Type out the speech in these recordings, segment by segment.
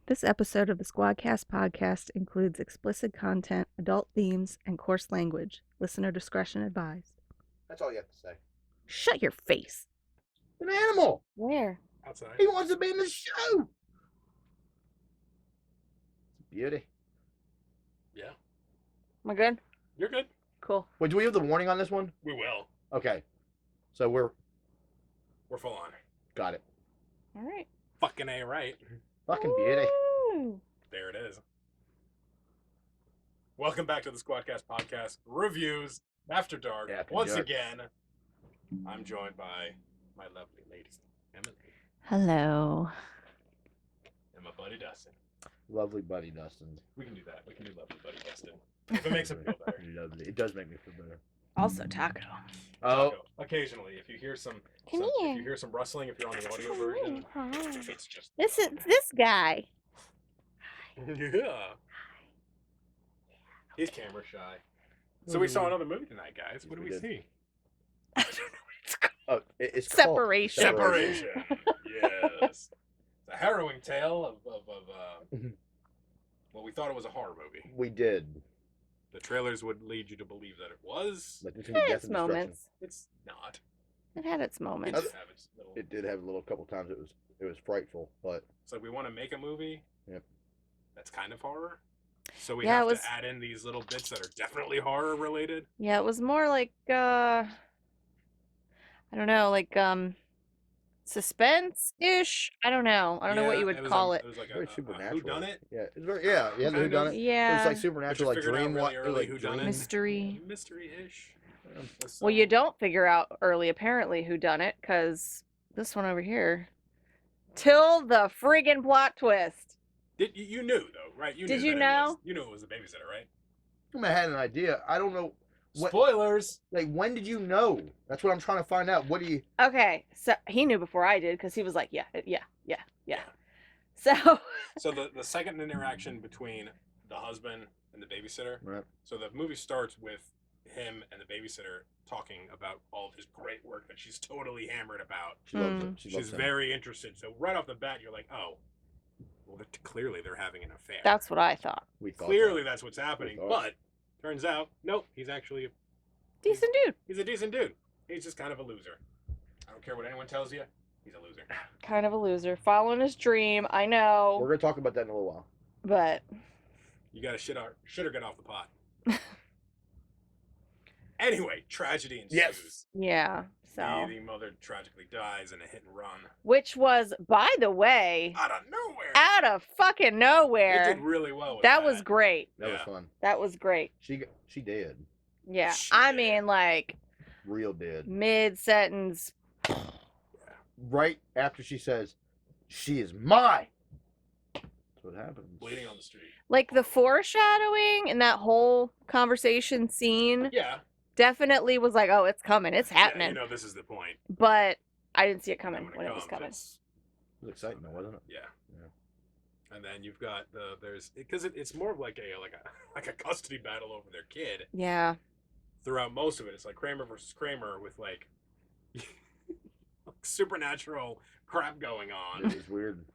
This episode of the Squadcast podcast includes explicit content, adult themes, and coarse language. Listener discretion advised. That's all you have to say. Shut your face. An animal. Where? Outside. He wants to be in the show. Beauty. Yeah. Am I good? You're good. Cool. Wait, do we have the warning on this one? We will. Okay. So we're full on. got it. All right. Fucking A right. Fucking beauty. Woo. There it is. Welcome back to the Squadcast podcast reviews after dark. After Once dark. again, I'm joined by my lovely lady, Emily, Hello. and my buddy Dustin. Lovely buddy Dustin. We can do that. We can do lovely buddy Dustin. If it makes him feel better. Lovely. It does make me feel better. Also Taco. Oh, Taco. Occasionally, if you hear some, Come if here. you hear some rustling, if you're on the audio version, it's just This is this guy. yeah. He's camera shy. So we saw another movie tonight, guys. What Yes, did we we did. see? I don't know what it's called. oh, it's Separation. Called Separation. Yes. It's a harrowing tale of Mhm. well, we thought it was a horror movie. We did. The trailers would lead you to believe that it was. Like this It had death its and destruction. moments. It's not. It had its It moments. did have its little. It did have a little couple times. It was frightful, but It's like we want to make a movie. Yep. That's kind of horror. So we Yeah, have it was- to add in these little bits that are definitely horror related. Yeah, it was more like I don't know, like suspense-ish. I don't know. I don't know what you would call it. It was like very a supernatural. whodunit. Yeah, it's very yeah. Yeah, the Kind of. whodunit. It Yeah. was like But supernatural, you like figured out dream, really early like whodunit. dream. Mystery. Mystery-ish. Well, you don't figure out early, apparently, who done it, because this one over here. Till the friggin' plot twist. You knew though, right? Did knew you that know? You knew it was the babysitter, right? I had an idea. I don't know. What, Spoilers. like, when did you know? That's what I'm trying to find out. What do you? Okay, so he knew before I did, because he was like, yeah. So, So the second interaction between the husband and the babysitter. Right. So the movie starts with him and the babysitter talking about all of his great work that she's totally hammered about. She loves it. She loves She's him. very interested. So right off the bat, you're like, oh, well, clearly they're having an affair. that's what I thought. We thought Clearly that. that's what's happening. thought. But turns out, nope, he's actually Decent dude. he's a decent dude. He's just kind of a loser. I don't care what anyone tells you. He's a loser. Kind of a loser. Following his dream, I know. We're gonna talk about that in a little while. But, You gotta shit or get off the pot. Anyway, tragedy ensues. Yes. yeah. So, The mother tragically dies in a hit and run. which was, by the way, Out of nowhere. out of fucking It nowhere. did really well with That was great. That was Yeah. fun. That was great. She did. Yeah. She I did. mean, like, Real did. mid-sentence. Right after she says, "She is mine." That's what happens. Bleeding on the street. Like, the foreshadowing in that whole conversation scene Yeah. definitely was like, oh, it's coming. It's Yeah, happening. you know this is the point. But I didn't see it coming And when it was comes, coming. it's- It was exciting, though, wasn't it? Yeah. Yeah. And then you've got because it's more of like a custody battle over their kid. Yeah. Throughout most of it, it's like Kramer versus Kramer with like supernatural crap going on. It was weird.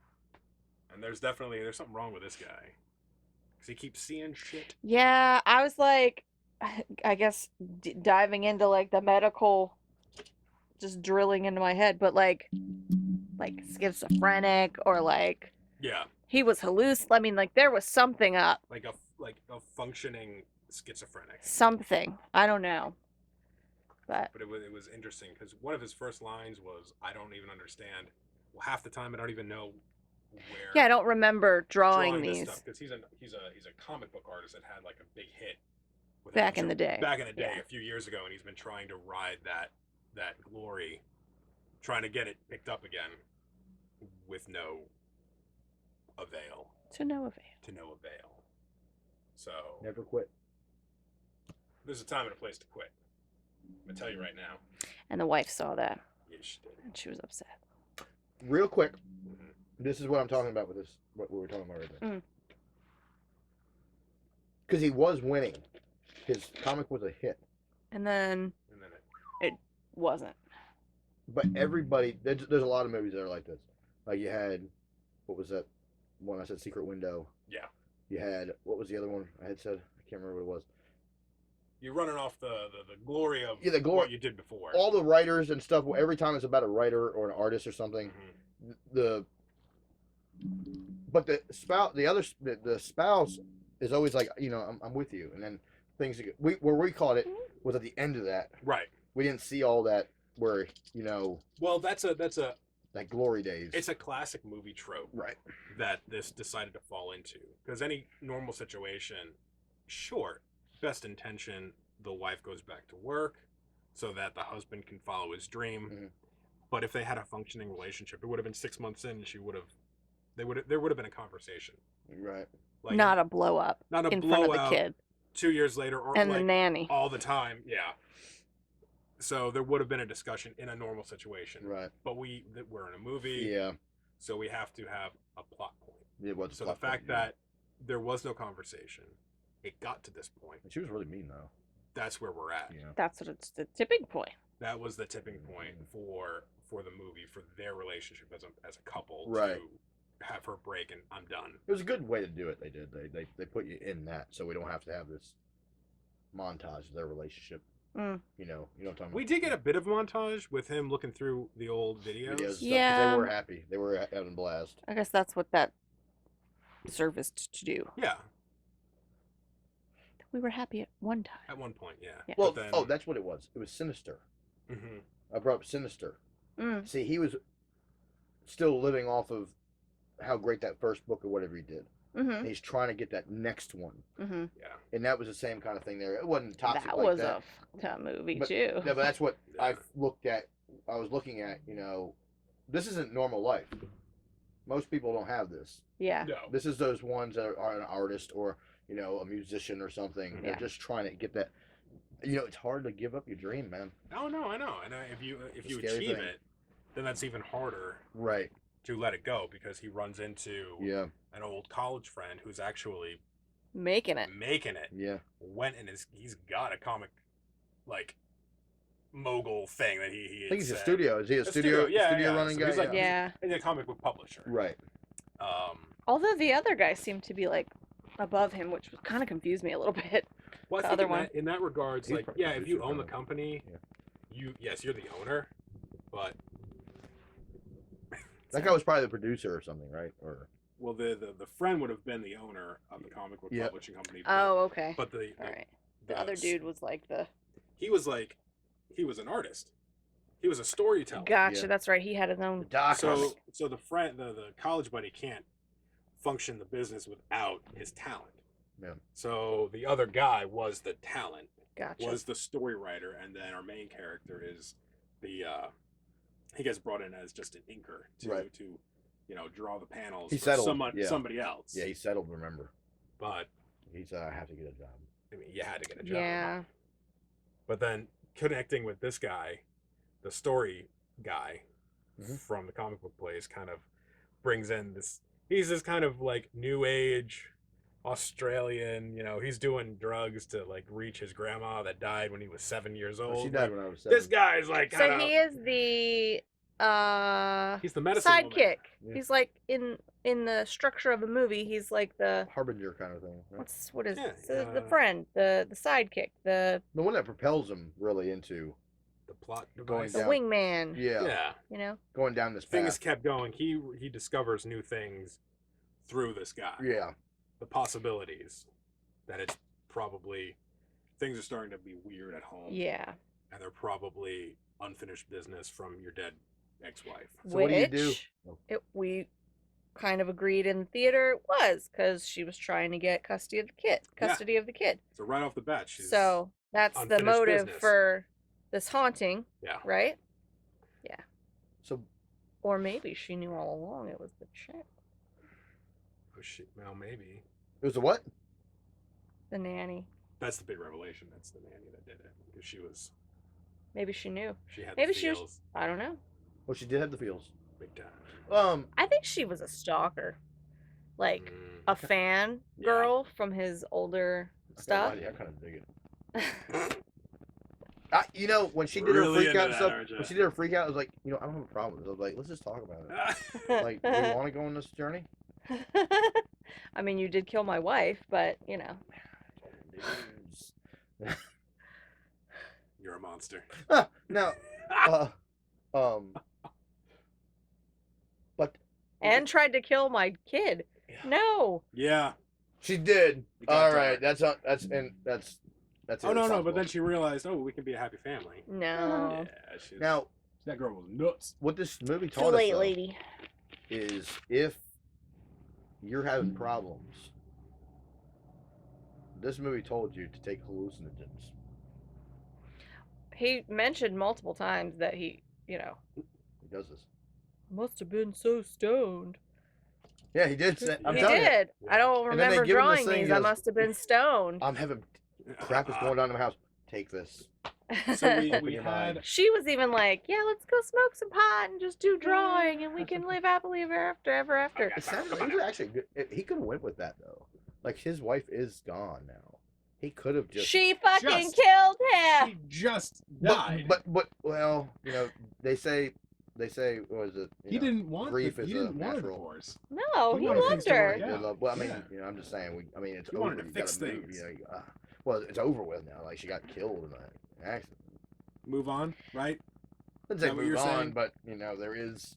And there's something wrong with this guy because he keeps seeing shit. Yeah, I was like, I guess diving into like the medical, just drilling into my head, but like schizophrenic or like Yeah, he was I mean, like there was something up, like a functioning schizophrenic. something. I don't know, but But it was interesting because one of his first lines was, "I don't even understand." Well, half the time I don't even know where. yeah, I don't remember drawing this these. stuff because he's a comic book artist that had like a big hit with a Back bunch in of- the day. Back in the day, Yeah. a few years ago, and he's been trying to ride that glory, trying to get it picked up again, with no avail. To no avail. To no avail. So Never quit. there's a time and a place to quit. I'm gonna tell you right now. And the wife saw that, Yeah, she did. and she was upset. Real quick, Mhm. this is what I'm talking about with this. What we were talking about right there. Mm. Because he was winning. His comic was a hit. And then And then it wasn't. But everybody, there's a lot of movies that are like this. Like you had, what was that? one I said Secret Window. Yeah. You had, what was the other one I had said? I can't remember what it was. You're running off the glory of Yeah, the glory- what you did before. All the writers and stuff, every time it's about a writer or an artist or something, Mhm. but the spouse is always like, I'm with you, and then things where we caught it was at the end of that. Right. We didn't see all that where Well, that's a that glory days. it's a classic movie trope Right. that this decided to fall into. Because any normal situation, sure, best intention, the wife goes back to work so that the husband can follow his dream. Mhm. But if they had a functioning relationship, it would have been 6 months in, and there would have been a conversation. Right. Like Not a blow up not a in front of the blowout kid 2 years later, or and like the nanny. all the time. Yeah. So there would have been a discussion in a normal situation. Right. But we're in a movie, Yeah. so we have to have a plot point. It was. So the fact that there was no conversation, it got to this point. And she was really mean though. That's where we're at. Yeah. That's what it's the tipping point. That was the tipping point for the movie, for their relationship as a couple, Right. to have her break and I'm done. It was a good way to do it. They did. They put you in that, so we don't have to have this montage of their relationship. Mm. You know what I'm talking about. We did get a bit of montage with him looking through the old videos. Videos and stuff, 'cause Yeah. they were happy. They were having a blast. I guess that's what that serviced to do. Yeah, We were happy at one time. at one point, yeah. Yeah. Well, But then, that's what it was. It was Sinister. mhm. I brought up Sinister. Mm. See, he was still living off of how great that first book or whatever he did. Mm-hmm. And he's trying to get that next one, Mm-hmm. Yeah. and that was the same kind of thing there. It wasn't toxic That like was that. a fucked up movie But- too. Yeah, but that's what Yeah. I've looked at. I was looking at, this isn't normal life. Most people don't have this. Yeah. No. This is those ones that are an artist or, a musician or something. They're Yeah. just trying to get that. It's hard to give up your dream, man. Oh no, I know. And if you a scary achieve thing. it, then that's even harder Right. to let it go, because he runs into Yeah. an old college friend who's actually Making it. making it. Yeah. Went and he's got a comic like mogul thing that he I think he's a said. studio. Is he a studio running So guy? he's like- Yeah. He's a comic book publisher. Right. Although the other guy seemed to be like above him, which kind of confused me a little bit. Well, The I think other in one. that, in that regards, He's like, probably yeah, if you producer, own the probably. company, you're the owner, but That guy was probably the producer or something, right? Or well, the friend would have been the owner of the comic book Yep. publishing company. But, Oh, okay. but the All right. The other dude was like he was an artist. He was a storyteller. Gotcha. Yeah. That's right. He had his the own. doc. So the friend, the college buddy can't function the business without his talent. Yeah. So the other guy was the talent, Gotcha. was the story writer, and then our main character is the he gets brought in as just an inker to Right. to draw the panels He for settled, somebody else. Yeah, he settled. Remember, But he's I have to get a job. I mean, you had to get a job. Yeah. But then connecting with this guy, the story guy Mhm. from the comic book place, kind of brings in this. He's this kind of like new age Australian. He's doing drugs to like reach his grandma that died when he was 7 years Oh, old. she died Like, when I was 7. this guy's like So kinda, he is the he's the medicine woman. sidekick. Yeah. He's like in the structure of a movie. He's like the Harbinger kind of thing. Right? what is Yeah, the friend, the sidekick, the The one that propels him really into The plot Going device. the down. wingman. yeah, Yeah. going down this Things path. kept going. He discovers new things through this guy. Yeah, The possibilities that it's probably things are starting to be weird at home. Yeah. And they're probably unfinished business from your dead ex-wife. So what do you do? Which we kind of agreed in the theater it was because she was trying to get custody of the kid. So right off the bat, she's So that's the unfinished motive business. for this haunting, yeah. right? So Or maybe she knew all along it was the chick, Oh shit. Well, maybe it was a what? the nanny. that's the big revelation. That's the nanny that did it, because Maybe she knew. she had Maybe the she was- feels I don't know. Well, she did have the feels. big time. I think she was a stalker, like Mm. a fan Yeah. girl from his older stuff. I kind of dig it. When she did Really her freak into out and that, stuff, aren't you? when she did her freak out, I was like, I don't have a problem with it. I was like, let's just talk about it. Like, do you want to go on this journey? I mean, you did kill my wife, but You're a monster. Now, but and tried to kill my kid. Yeah. No. Yeah. she did. It got All right, dark. that's Oh no! But then she realized, oh, we can be a happy family. No. Yeah. Now, that girl was nuts. what this movie Too taught us late, though, lady. is if you're having problems, this movie told you to take hallucinogens. He mentioned multiple times that he He does this. must have been so stoned. Yeah, he did. I'm He telling did. you. I don't And then they remember give him this drawing thing, these. he I goes, must have been stoned. I'm having crap is going down in my house. Take this. So we Open your had mind. She was even like, "Yeah, let's go smoke some pot and just do drawing, and we can live happily ever after." It sounded like he was actually good. He could have went with that though. Like his wife is gone now. He could have just. She fucking Just- killed him. she just died. But well, they say what is it? he didn't want grief the, is he a didn't want a natural. divorce. No, He he wanted loved things to work her. out. They love, well, I mean, Yeah. I'm just saying. It's He over. wanted to You fix gotta move, things. well, it's over with now. Like she got killed in an accident. Move on, right? Let's Is say that what move you're on, saying? but there is.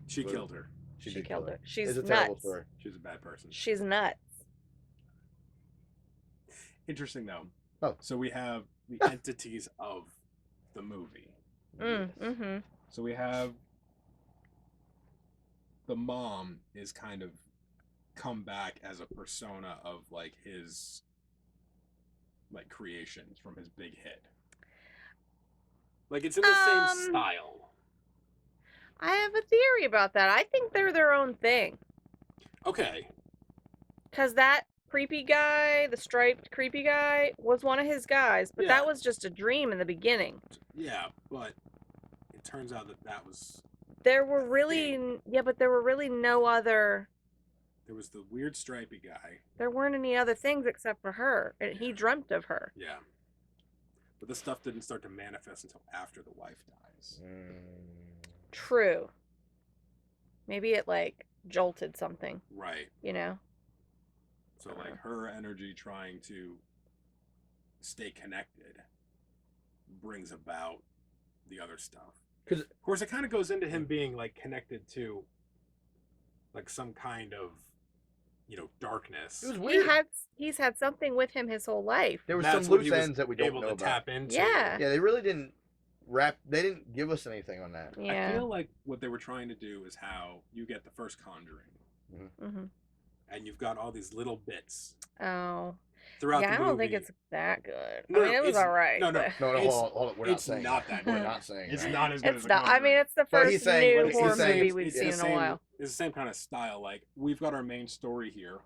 She Well, killed her. She did killed kill her. She's It's a terrible nuts. story. She's a bad person. She's nuts. Interesting though. Oh. So we have the entities of the movie. Mm-hmm. So we have the mom is kind of come back as a persona of like his like creations from his big hit. Like it's in the same style. I have a theory about that. I think they're their own thing. Okay. Because that creepy guy, the striped creepy guy, was one of his guys, but Yeah. that was just a dream in the beginning. Yeah, but it turns out that was There were really, but there were really no other, there was the weird stripy guy. there weren't any other things except for her. And he dreamt of her. Yeah. But the stuff didn't start to manifest until after the wife dies. True. Maybe it, like, jolted something, Right. So like her energy trying to stay connected brings about the other stuff. 'Cause- of course it kind of goes into him being like connected to like some kind of darkness. It was weird. He's had something with him his whole life. There was That's some what loose he was ends that we don't able know to about. tap into. Yeah. Yeah, they really didn't They didn't give us anything on that. Yeah. I feel like what they were trying to do is how you get the first Conjuring, Mm-hmm. and you've got all these little bits Oh. throughout Yeah, the I movie. don't think it's that good. No, I mean, no, it was it's- alright. no, no. but- No, It's- hold on, we're not it's saying not that. that We're good. not saying It's that. not as good It's as not. The I mean, it's the But first he's saying- new he's horror saying movie we've it's seen the in a same- while. It's the same kind of style. Like we've got our main story here,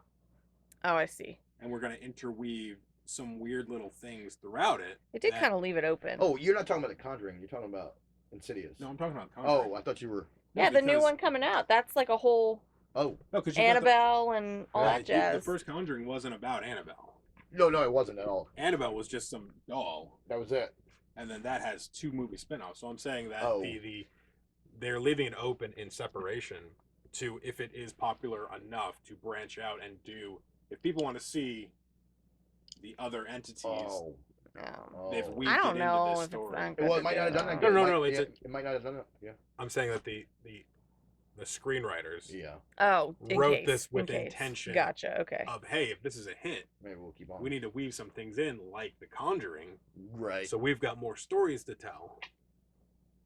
Oh, I see. and we're gonna interweave some weird little things throughout it. It did that- kind of leave it open. Oh, you're not talking about The Conjuring. You're talking about Insidious. No, I'm talking about Conjuring. Oh, I thought you were. No, yeah, the new because- one coming out. That's like a whole Oh, No, because Annabelle and all Yeah, that jazz. The first Conjuring wasn't about Annabelle. no, it wasn't at all. Annabelle was just some doll, That was it. and then that has 2 movie spin-offs. So I'm saying that Oh. they're leaving it open in separation to if it is popular enough to branch out and do. If people want to see the other entities, Oh. Oh. they've Oh. weaved I it don't into know this if it's story. that Well, it might not have done that. No, good. no, It no, might- it's yeah, it might not have done it. Yeah. I'm saying that the screenwriters Yeah. Oh, in wrote case, this in with case. intention Gotcha. Okay. of, hey, if this is a hint, Maybe we'll keep on. we need to weave some things in like The Conjuring, Right. so we've got more stories to tell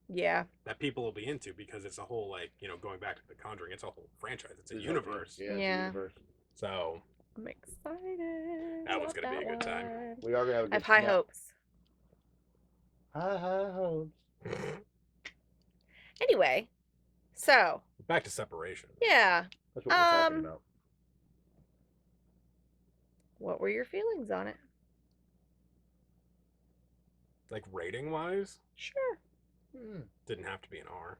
Yeah. that people will be into because it's a whole going back to The Conjuring, it's a whole franchise, it's a It's universe. Yeah. It's a Yeah. universe. So I'm excited. That one's about gonna be a that good time. one. We are gonna have a I good have high snap. hopes. High hopes. Anyway, so back to Separation. yeah, That's what we're talking about. what were your feelings on it? Like rating wise, Sure. didn't have to be an R.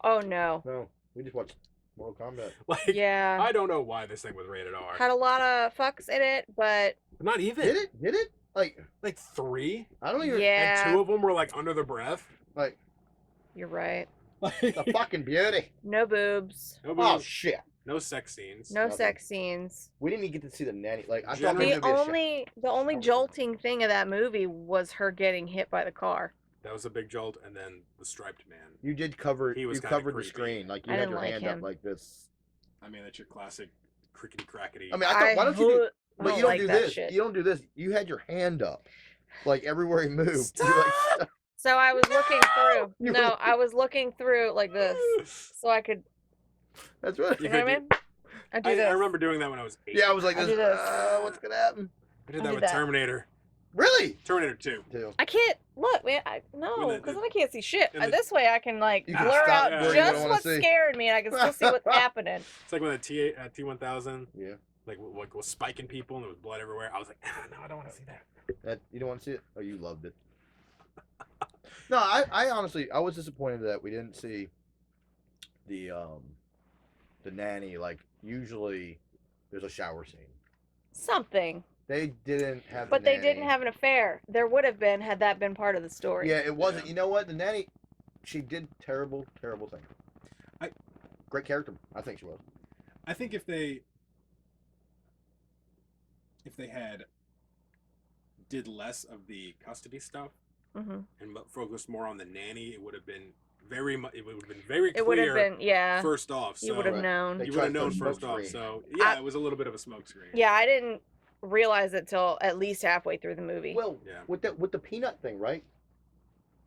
Oh no. No, we just watched Mortal Kombat. Like Yeah. I don't know why this thing was rated R. Had a lot of fucks in it, but Not even. Did it? Did it? Like 3? I don't even. Yeah. And 2 of them were like under the breath. Like, you're right. It's a fucking beauty. No boobs. No Oh boobs, shit. no sex scenes. No Nothing. sex scenes. We didn't even get to see the nanny. Like I thought General- maybe The it'd be only shower scene. jolting thing of that movie was her getting hit by the car. That was a big jolt, and then the striped man. You did cover. He was You kinda covered the creepy. screen. Like you I had didn't your like hand him. up like this. I mean, that's your classic crickety crackety. I mean, I thought, why don't you do? I But you don't like do that this. shit. You don't do this. You had your hand up, like everywhere he moved. You're Stop! like, So I was looking through. You No, were- I was looking through like this, so I could. that's right. You know what I mean? I do this. I remember doing that when I was 8. Yeah, I was like, I this. do this. What's gonna happen? I did I that do with that. Terminator. Really? Terminator 2. Too. I can't look, man. No, When the- because then I can't see shit. and the- This way, I can like You can blur stop out where you just don't wanna what's see. scaring me, and I can still see what's happening. It's like when the T1000 Yeah. like was spiking people and there was blood everywhere. I was like, no, I don't want to see that. You don't want to see it? Oh, you loved it. No, I honestly, I was disappointed that we didn't see the nanny. Like usually, there's a shower scene. Something, They didn't have. but the they didn't nanny. have an affair. There would have been had that been part of the story. Yeah, it wasn't. Yeah. You know what? The nanny, she did terrible things. Great character. I think she was. I think if they had did less of the custody stuff Mm-hmm. and focused more on the nanny, it would have been very much. It would have been very It would have clear been, yeah. first off. So You would have Right. known. They you would have tried to known put first smoke off. screen. So yeah, it was a little bit of a smoke screen. Yeah, I didn't realize it till at least halfway through the movie. Well, Yeah. with the peanut thing, right?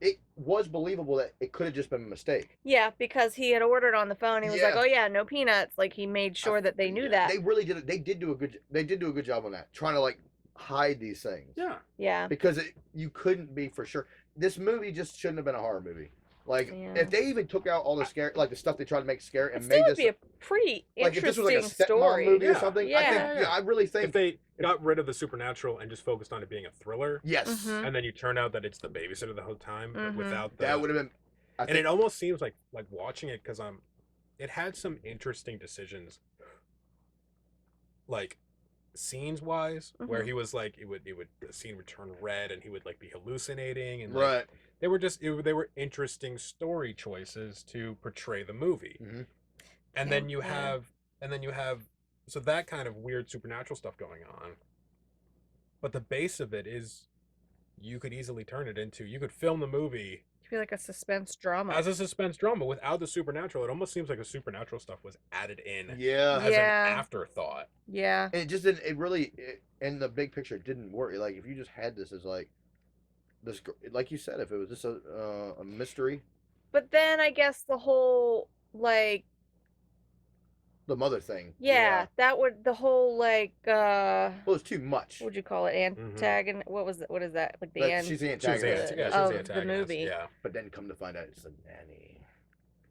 It was believable that it could have just been a mistake. Yeah, because he had ordered on the phone. He was like, Yeah. "Oh yeah, no peanuts." Like he made sure that they knew that. They really did. They did do a good. They did do a good job on that, trying to like hide these things. Yeah. Yeah. Because you couldn't be for sure. This movie just shouldn't have been a horror movie. Like Yeah. if they even took out all the scare, like the stuff they tried to make scary, It and still made would this be a pretty like if this was like a interesting stepmom story. movie or Yeah. something. I Yeah. think. Yeah, I really If think. they got rid of the supernatural and just focused on it being a thriller, Yes, Mhm. and then you turn out that it's the babysitter the whole time Mhm. without the, that would have been. I and think, it almost seems like watching it because it had some interesting decisions, like scenes wise, where Mhm. he was like it would the scene would turn red and he would like be hallucinating and right. they were just they were interesting story choices to portray the movie, Mm-hmm. and then you Yeah. have so that kind of weird supernatural stuff going on, but the base of it is you could easily turn it into you could film the movie It'd be like a suspense drama. as a suspense drama without the supernatural. It almost seems like the supernatural stuff was added in Yeah. as Yeah. an afterthought. Yeah. And it just didn't. It really, in the big picture, it didn't work. Like if you just had this as like this, like you said, if it was just a mystery, But then I guess the whole like the mother thing. yeah, that would the whole like Well, it's too much. what would you call it? Antagonist. What was it? What is that? Like the But end. she's the She was antagonist. the, yeah, she was Of the the antagonist. movie. Yeah. But then come to find out it's the nanny.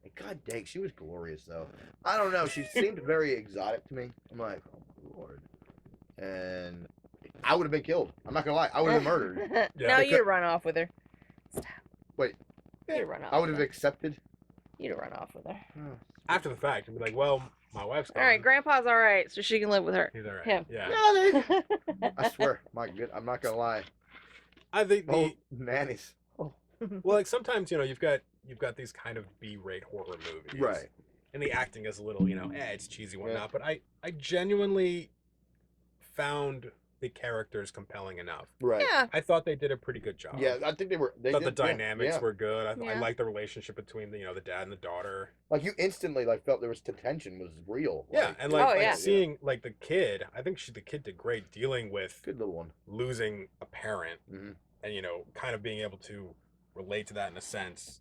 And God dang, she was glorious though. I don't know. She seemed very exotic to me. I'm like, oh my lord. And I would have been killed. I'm not gonna lie. I would have been murdered. Yeah. No, Because- you'd run off with her. Stop. Wait. You'd run off. I would with have her. accepted. You'd run off with her. After the fact, I'd be like, well, my wife's All right, gone. Grandpa's all right, so she can live with her. He's all right. Him. Yeah. Yeah, they, I swear, my good. I'm not gonna lie. I think Oh, nannies. well, like sometimes you've got these kind of B-rate horror movies, Right. And the acting is a little, it's cheesy, whatnot. But I genuinely found the characters compelling enough. Right. Yeah. I thought they did a pretty good job. Yeah, I think they were. They thought the did, yeah, dynamics yeah. were good. I Yeah. liked the relationship between the dad and the daughter. Like you instantly like felt there was tension was real. Yeah, Like, and Oh, like, yeah. seeing like the kid, I think the kid did great dealing with good little one. losing a parent Mm-hmm. and kind of being able to relate to that in a sense.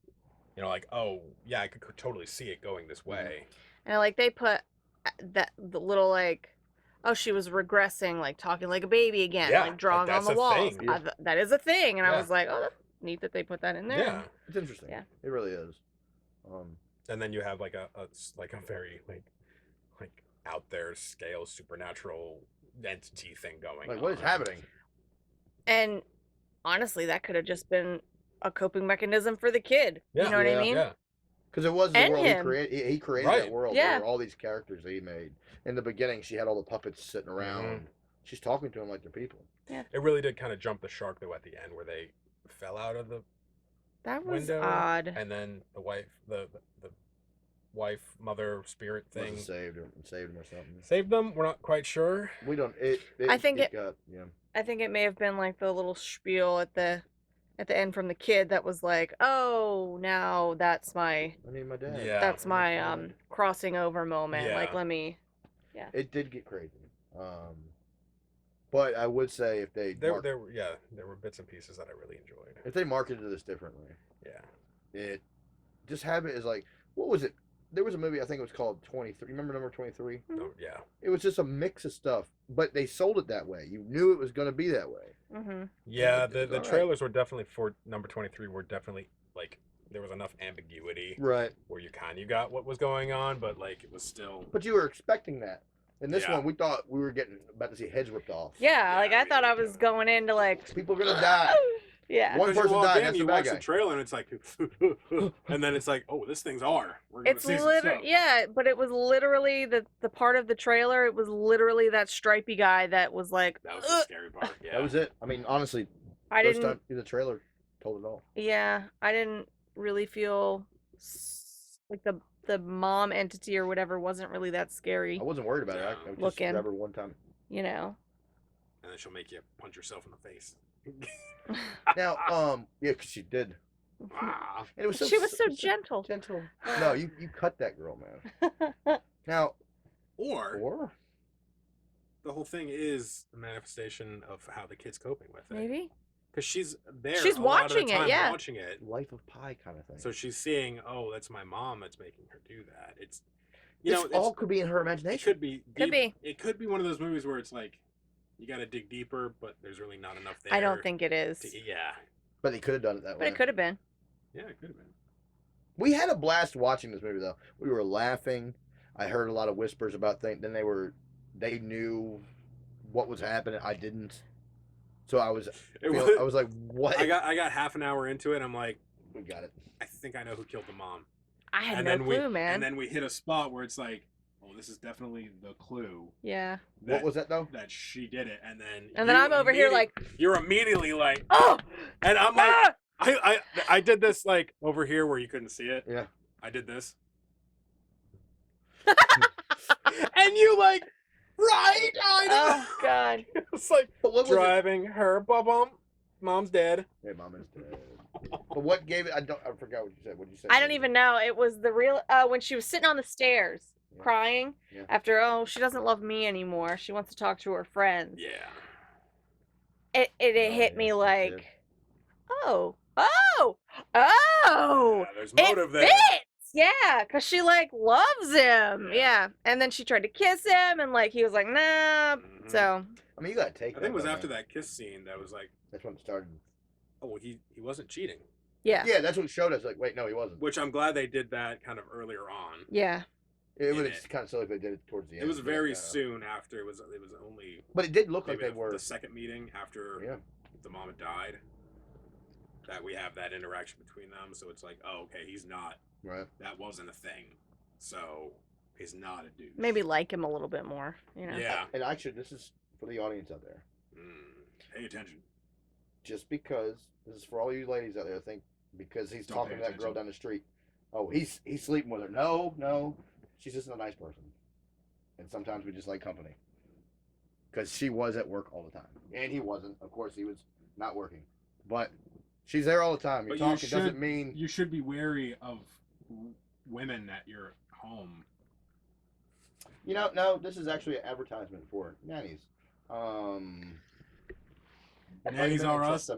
Like, oh yeah, I could totally see it going this way. And like they put the little like, oh, she was regressing, like talking like a baby again, Yeah, like drawing like, on that's the a walls. thing. That is a thing, and I Yeah. was like, oh, that's neat that they put that in there. Yeah. It's interesting. Yeah. It really is. And then you have like a very like out there scale supernatural entity thing going Like on. what is happening? And honestly, that could have just been a coping mechanism for the kid. Yeah. You know what Yeah. I mean? Yeah. Because it was the And world him. he created. He created Right. that world. Yeah. There were all these characters that he made. In the beginning, she had all the puppets sitting around. Mhm. She's talking to them like they're people. It really did kind of jump the shark though at the end where they fell out of the That was window, odd. and then the wife mother spirit thing Wasn't saved him or something. saved them. We're not quite sure. We don't. I think it got, yeah. I think it may have been like the little spiel at the end from the kid that was like, "Oh, now that's my I need my dad. Yeah. that's my crossing over moment. Yeah. Like, let me." It did get crazy. But I would say if they There were bits and pieces that I really enjoyed. if they marketed this differently, Yeah. it just have it as like, what was it? There was a movie, I think it was called 23. Remember number 23? Oh, yeah. It was just a mix of stuff, but they sold it that way. You knew it was going to be that way. Mm-hmm. Yeah, It was the alright. trailers were definitely for number 23 were definitely like there was enough ambiguity Right. where you kind of got what was going on, but like it was still. But you were expecting that. In this Yeah. one, we thought we were about to see heads ripped off. Yeah, like I Yeah, thought yeah, I was going into like, People are going to die. yeah. One Because person you walk died, in, that's you the bad watch guy. the trailer, and it's like, and then it's like, oh, this thing's R. We're gonna It's see some literally, stuff. yeah, but it was literally the part of the trailer. It was literally that stripey guy that was like, That was the scary part. Yeah. That was it. I mean, honestly, I first didn't. time the trailer told it all. Yeah, I didn't really feel like the mom entity or whatever wasn't really that scary. I wasn't worried about it. I would just Looking. grab her one time. You know. And then she'll make you punch yourself in the face. Now, yeah, because she did. Ah. And it was so, She was so gentle. gentle. No, you cut that girl, man. Now, Or the whole thing is a manifestation of how the kid's coping with it. Maybe. Because she's there. She's a lot of the watching it, time yeah. Watching it. Life of Pi kind of thing. So she's seeing, oh, that's my mom that's making her do that. It's, This it's, all could be in her it imagination. could be. Could be. It could be one of those movies where it's like, you got to dig deeper, but there's really not enough there. I don't think it is. Yeah. But they could have done it that way. But it could have been. Yeah, it could have been. We had a blast watching this movie, though. We were laughing. I heard a lot of whispers about things. Then they knew what was happening. I didn't. So I was like, what? I got half an hour into it. I'm like, We got it. I think I know who killed the mom. I had And no then clue, man. And then we hit a spot where it's like, oh, this is definitely the clue. Yeah. What was that, though? That she did it, and then. And then I'm over here like, You're immediately like, oh, and I'm like, ah! I did this like over here where you couldn't see it. Yeah. I did this. And you like, right? I know. Oh God. It's like But what was it? driving her bum. Mom's dead. Hey, Mom is dead. But what gave it? I forgot what you said. What did you say? I don't even know. It was the real when she was sitting on the stairs Yeah. crying Yeah. after she doesn't love me anymore. She wants to talk to her friends. Yeah. It hit yeah, me that's like, it. oh, Yeah, there's motive it there. fits. Yeah, cause she like loves him. Yeah. Yeah, and then she tried to kiss him, and like he was like, nah. Mhm. So I mean, you gotta take. I think it was though, after man. that kiss scene that was like, That's when it started. oh, well, he wasn't cheating. yeah, Yeah, that's what showed us. Like, wait, no, he wasn't. Which I'm glad they did that kind of earlier on. yeah. It was it. kind of silly if they did it towards the end. It was very but, soon after. It was only But it did look like maybe they were. the second meeting after Yeah. the mom had died that we have that interaction between them. So it's like, oh, okay, he's not. Right. That wasn't a thing. So he's not a dude. Maybe like him a little bit more. You know. Yeah. And actually, this is for the audience out there. Pay attention. Just because this is for all you ladies out there, I think because he's Don't talking pay to that girl attention. down the street. Oh, he's sleeping with her. No, she's just a nice person. And sometimes we just like company. Because she was at work all the time, and he wasn't. Of course, he was not working, but she's there all the time. You're But you talking doesn't mean You should be wary of women at your home. No, this is actually an advertisement for nannies. Nannies are us.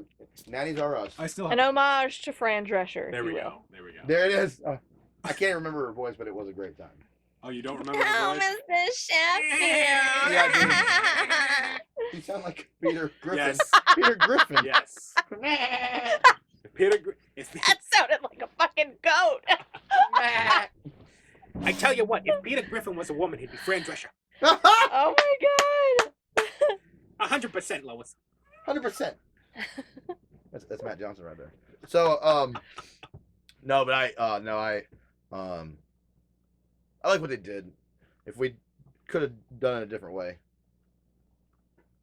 Nannies are us. I still An homage to Fran Drescher. There if we you will. go. There we go. There it is. I can't remember her voice, but it was a great time. Oh, you don't remember the Oh, voice? Mr. Sheffield. Yeah, You sound like Peter Griffin. Yes. Peter Griffin. Yes. If That sounded like a fucking goat. I tell you what, if Peter Griffin was a woman, he'd be Fran Drescher. Oh my god. 100%, Lois. 100%. That's Matt Johnson right there. So, no, but I like what they did. If we could have done it a different way,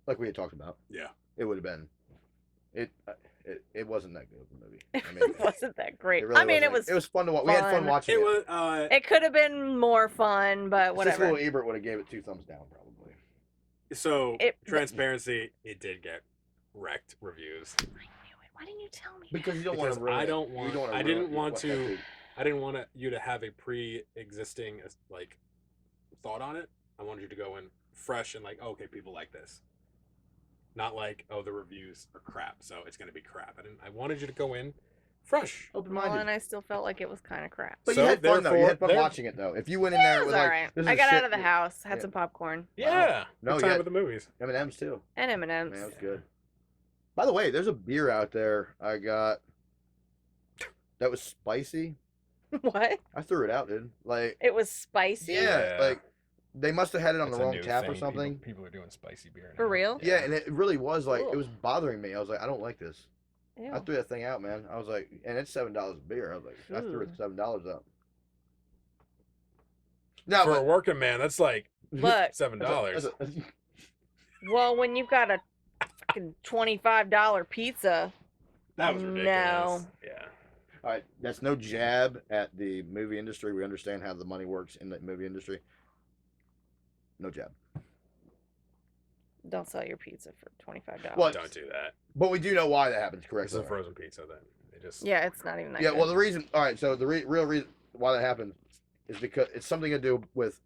like we had talked about, Yeah. it would have been It wasn't that good of a movie. It wasn't that great. It really I mean, wasn't. It was fun to watch. We had fun fun. watching It it. was. It could have been more fun, but whatever. Siskel and Ebert would have gave it 2 thumbs down probably. So transparency, it did get wrecked reviews. I knew it. Why didn't you tell me? Because you don't Because want to ruin I it. don't You want. wanna I ruin didn't it. want What that to. dude- I didn't want you to have a pre-existing like thought on it. I wanted you to go in fresh and like, okay, people like this. Not like, oh, the reviews are crap, so it's gonna be crap. I wanted you to go in fresh. Well, Open-minded. and I still felt like it was kind of crap. But So you had fun though. You had fun therefore- watching it though. If you went in there It with was all like, right. this I is got shit, out of the house, had yeah. some popcorn Yeah. No, Good time yeah. with the movies. M&M's too. and M&Ms. Man, that was good. By the way, there's a beer out there I got that was spicy. What? I threw it out, dude. Like, It was spicy? yeah, like they must have had it on That's the a wrong new tap or thing. something. People are doing spicy beer. For now. real? Yeah, and it really was like it was Ugh. bothering me. I was like, I don't like this. Ew. I threw that thing out, man. I was like, and it's $7 a beer. I was like, I threw Ooh. it $7 out. No, For a but working man, that's like Look, $7. well, when you've got a fucking $25 pizza, That was ridiculous. no. Yeah. All right, that's no jab at the movie industry. We understand how the money works in the movie industry. No jab. Don't sell your pizza for $25. Well, Don't do that. But we do know why that happens, This correct? is a frozen pizza then. They just Yeah, it's not even that Yeah, good. well, the reason, all right, so the real reason why that happened is because it's something to do with,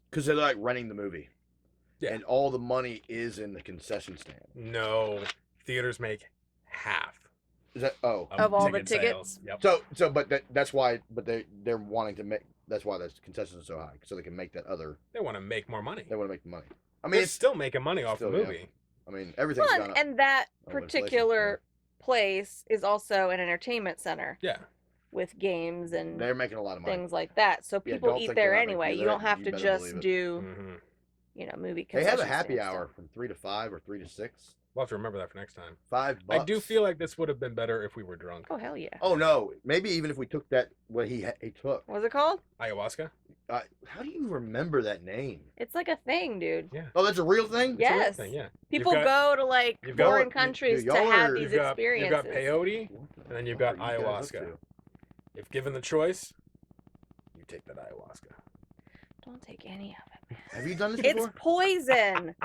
because they're like renting the movie. Yeah. And all the money is in the concession stand. No, theaters make half Is that, oh. Of all the ticket tickets? sales. Yep. So, but that's why, but they're wanting to make, that's why the concession is so high, so they can make that other, They want to make more money. they want to make the money. I mean, They're it's, still making money off the still, yeah. movie. I mean, everything's Well, gone up. and that Oh, inflation, particular place is also an entertainment center Yeah. with games and They're making a lot of money. things like that. So Yeah, people don't eat think there they're not making anyway. it. You don't have You to better just believe it. do, Mm-hmm. movie They have a concession happy stand hour stuff. from 3 to 5 or 3 to 6. We'll have to remember that for next time. $5. I do feel like this would have been better if we were drunk. Oh, hell yeah. Oh no! Maybe even if we took that, what he took. What's it called? Ayahuasca? How do you remember that name? It's like a thing, dude. Yeah. Oh, that's a real thing. It's a real Yes. thing, yeah. People You've got- go to like you've got- foreign you- countries y'all to have are- these You've got experiences. peyote. What the And then you've fuck got are you guys up ayahuasca. to? If given the choice, you take that ayahuasca. Don't take any of it. Have you done this It's before? poison.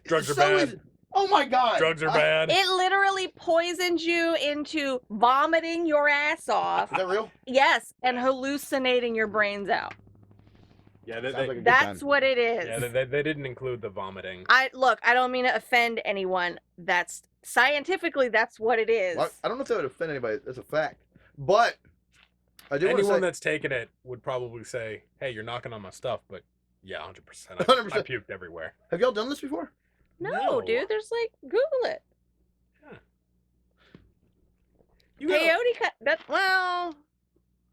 Drugs are So bad. is- oh my god! Drugs are I- bad. It literally poisons you into vomiting your ass off. Is that real? Yes, and hallucinating your brains out. Yeah, Sounds they, like a good That's time. what it is. Yeah, they didn't include the vomiting. I don't mean to offend anyone. That's scientifically that's what it is. Well, I don't know if that would offend anybody. That's a fact. But I do want to Anyone say, that's taken it would probably say, "Hey, you're knocking on my stuff," but yeah, 100%. I 100%. puked everywhere. have y'all done this before? No, dude. There's like Google it. You gotta- Peyote.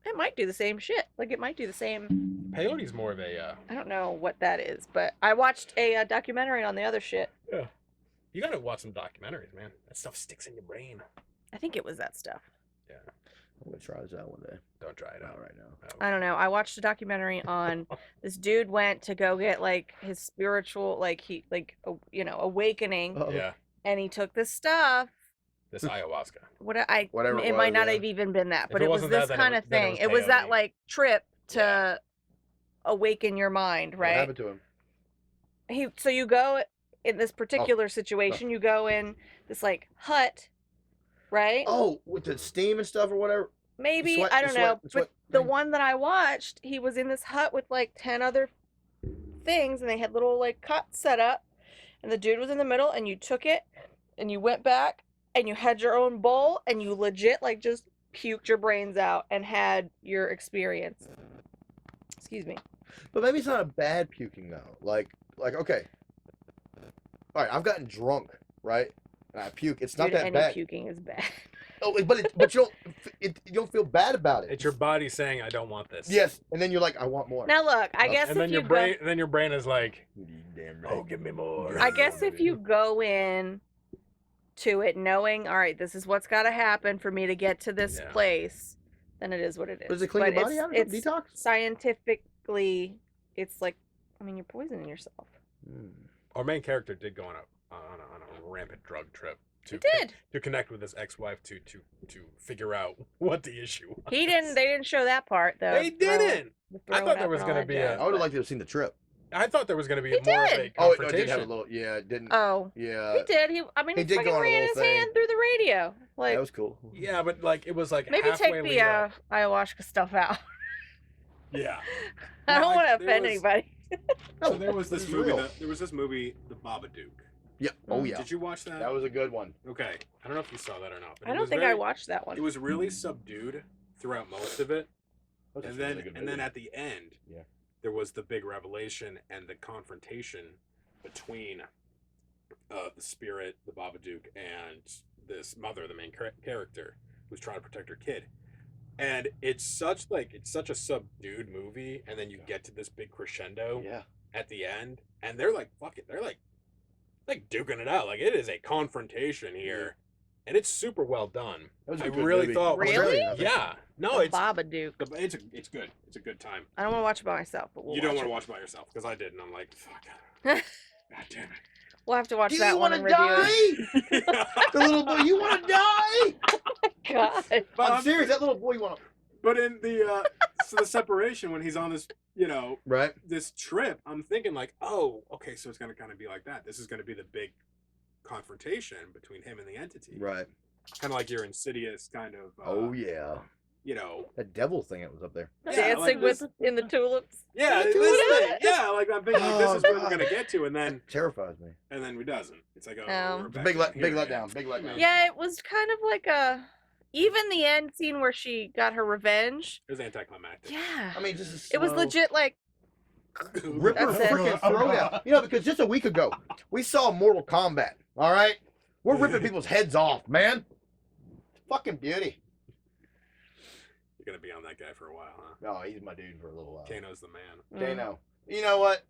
It might do the same shit. Like it might do the same. peyote's more of a. I don't know what that is, but I watched a documentary on the other shit. You gotta watch some documentaries, man. That stuff sticks in your brain. I think it was that stuff. I'm gonna try this out one day. Don't try it Not out right now. I don't know. I watched a documentary on this dude went to go get like his spiritual awakening, Oh, Yeah, and he took this stuff. this ayahuasca. Whatever it it might was, not yeah. have even been that, If but it it was wasn't that, this then kind it of was- then it thing. was It was that peyote. like trip to Yeah. awaken your mind, What right? happened to him? So you go in this particular situation, you go in this like hut, right? Oh, with the steam and stuff or whatever. Maybe sweat- I the don't sweat- know, the but sweat the thing? one that I watched, he was in this hut with like 10 other things, and they had little like cots set up, and the dude was in the middle, and you took it, and you went back, and you had your own bowl, and you legit like just puked your brains out and had your experience. Excuse me. But maybe it's not a bad puking though. Like okay. All right, I've gotten drunk, right? And I puke. It's not Dude, that any bad. puking is bad. Oh, but you don't feel bad about it. It's your body saying, "I don't want this." Yes, and then you're like, I want more. Now look, I Oh, guess And if then you your go, brain, then your brain is like, You damn right. "Oh, give me more." I guess if you go in to it knowing, all right, this is what's got to happen for me to get to this Yeah. place, then it is what it is. Does it clean But your body out? it's Detox? scientifically, it's like, I mean, you're poisoning yourself. Hmm. Our main character did go on a rampant drug trip. It did. to connect with his ex-wife to figure out what the issue was. They didn't show that part though. They didn't. I thought there was going gonna be a- I would have liked to have seen the trip. I thought there was going to be He more of a did. Oh, no, it confrontation. did have a little. Yeah, it didn't. Oh, Yeah, he did. He He did fucking go on a ran little his thing. hand through the radio. Like, that was cool. Yeah, but like it was like maybe halfway take lead the up. ayahuasca stuff out. Yeah. I Well, don't want to there offend was- anybody. So there was this It's movie. real. There was this movie, The Babadook. Yeah. Oh yeah. Did you watch that? That was a good one. Okay. I don't know if you saw that or not. But I it don't was think I very- watched that one. It was really subdued throughout most of it, That was and actually a then really good and then movie. at the end, Yeah. there was the big revelation and the confrontation between the spirit, the Babadook, and this mother, the main character, who's trying to protect her kid. And it's such a subdued movie, and then you get to this big crescendo Yeah. at the end, and they're like duking it out. Like, it is a confrontation here, and it's super well done. That was a I good really movie. thought, Really? Australian, I think. yeah, no, The it's Babadook. it's good. It's a good time. I don't want to watch it by myself, but we'll You don't watch want it. to watch by yourself, because I did, and I'm like, fuck, God god damn it. We'll have to watch Do that you one want and to review it. die? The little boy, you want to die? God. But I'm serious. That little boy, you want to. But in the so the separation, when he's on this, Right. this trip, I'm thinking like, oh, okay, so it's gonna kind of be like that. This is gonna be the big confrontation between him and the entity. Right. Kind of like your Insidious kind of. Oh yeah. That devil thing that was up there. Yeah, Dancing like with this- in the tulips. Yeah, Let's this do it. thing. Yeah, like I'm thinking, like, this is where we're gonna get to, and then That terrifies me. it doesn't. It's like, oh, No. we're It's a back big in here again. letdown. Big letdown. Yeah, it was kind of like even the end scene where she got her revenge. It was anticlimactic. Yeah. I mean, just It was legit like Rip her That's it. freaking throat out. You know, because just a week ago, we saw Mortal Kombat. All right, we're ripping people's heads off, man. Fucking beauty. You're gonna be on that guy for a while, huh? No, he's my dude for a little while. Kano's the man. Kano. You know what?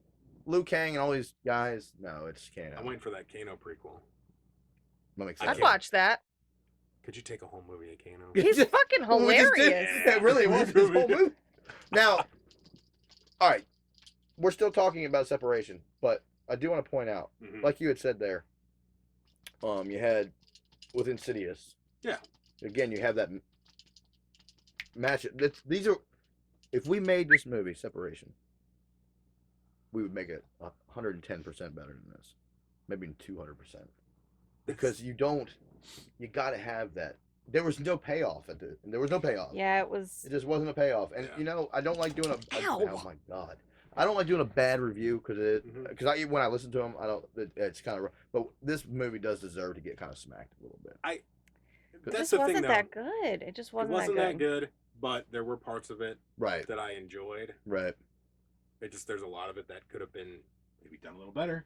Liu Kang and all these guys. No, it's Kano. I'm waiting for that Kano prequel. I'm excited. I'd watch that. Could you take a whole movie of Kano? He's fucking Well, we just did- hilarious. It really was this whole movie. Now, all right, we're still talking about separation, but I do want to point out, Mhm. like you had said there, you had with Insidious. Yeah. Again, you have that match. These are, if we made this movie Separation, we would make it 110% better than this, maybe 200%, because you got to have that. There was no payoff there was no payoff. Yeah, it was. It just wasn't a payoff, and Yeah. I don't like doing Ow. oh my god, I don't like doing a bad review because Mhm. when I listen to them, I don't. It's kind of, but this movie does deserve to get kind of smacked a little bit. It That's just the wasn't thing, though. that good. It just It wasn't, wasn't that good. but there were parts of it Right, that I enjoyed. right. There's a lot of it that could have been maybe done a little better.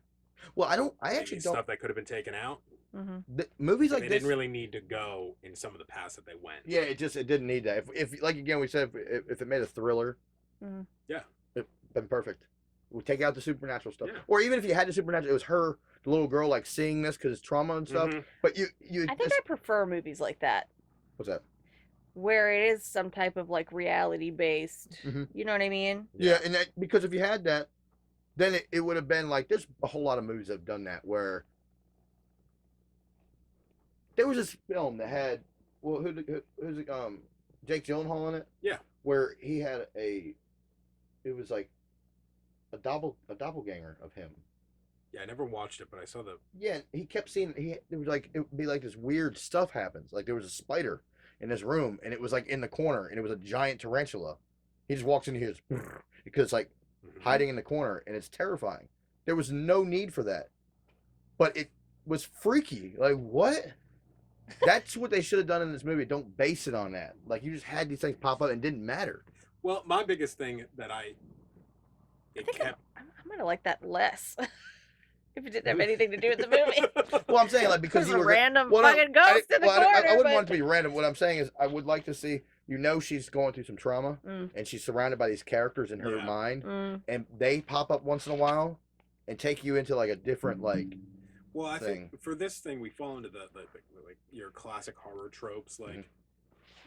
Well, I Maybe actually don't. stuff that could have been taken out. Movies But like they this. didn't really need to go in some of the paths that they went. Yeah, it didn't need that. If like again we said if it made a thriller, Mhm. Yeah. it'd been perfect. We take out the supernatural stuff, Yeah. or even if you had the supernatural, it was her, the little girl, like seeing this because it's trauma and stuff. Mhm. But you I think I prefer movies like that, what's that? where it is some type of like reality based. Mhm. You know what I mean? Yeah, and that, because if you had that, then it would have been like there's a whole lot of movies that have done that where there was this film that had who's it, Jake Gyllenhaal in it. Yeah. Where he had it was like a doppelganger of him. Yeah, I never watched it, but I saw the. Yeah, he kept seeing it was like it would be like this weird stuff happens. Like there was a spider in his room and it was like in the corner and it was a giant tarantula. He just walks into his because it's like Mhm. hiding in the corner and it's terrifying. There was no need for that. But it was freaky. Like what? That's what they should have done in this movie. Don't base it on that. Like you just had these things pop up and it didn't matter. Well, my biggest thing that I it think kept. I might have liked that less if it didn't have anything to do with the movie. Well, I'm saying like because There's you a were random well, no, fucking ghost in the corner. I wouldn't but... want it to be random. What I'm saying is I would like to see she's going through some trauma and she's surrounded by these characters in her Yeah. mind and they pop up once in a while and take you into like a different like Well, I thing. think for this thing we fall into the like your classic horror tropes, like Mhm.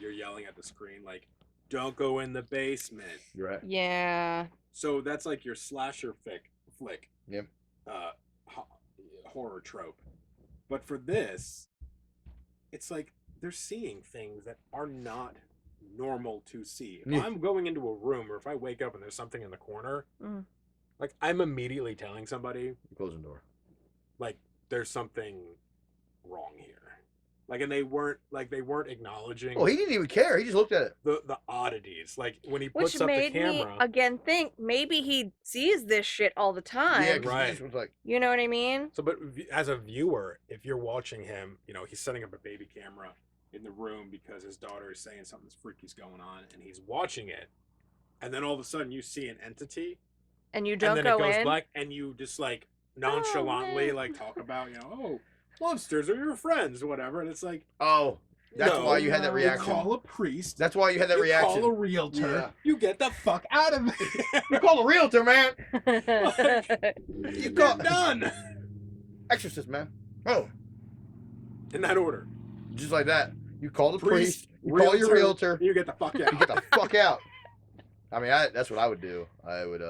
you're yelling at the screen, like "Don't go in the basement." you're right. Yeah. So that's like your slasher flick. Yep. Horror trope. But for this, it's like they're seeing things that are not normal to see. If Yeah. I'm going into a room or if I wake up and there's something in the corner, like I'm immediately telling somebody, Closing door. like there's something wrong here. Like, and they weren't acknowledging Oh, he didn't even care. He just looked at it. the oddities. Like when he puts Which up the made me camera. again think maybe he sees this shit all the time. Yeah, 'cause Right. he just was like, You know what I mean? So, but as a viewer, if you're watching him, you know, he's setting up a baby camera in the room because his daughter is saying something freaky's going on, and he's watching it, and then all of a sudden you see an entity, And you don't and then go it goes in. black, and you just like nonchalantly man. like talk about, you know, oh, monsters are your friends or whatever, and it's like, oh, that's no, why you had that no. reaction. You call a priest. That's why you had that you reaction. call a realtor. Yeah. You get the fuck out of here. You call a realtor, man. You're call- done. Exorcist, man. Oh, In that order. just like that. You call the priest. You realtor, call your realtor. You get the fuck out. You get the fuck out. I mean, that's what I would do. I would,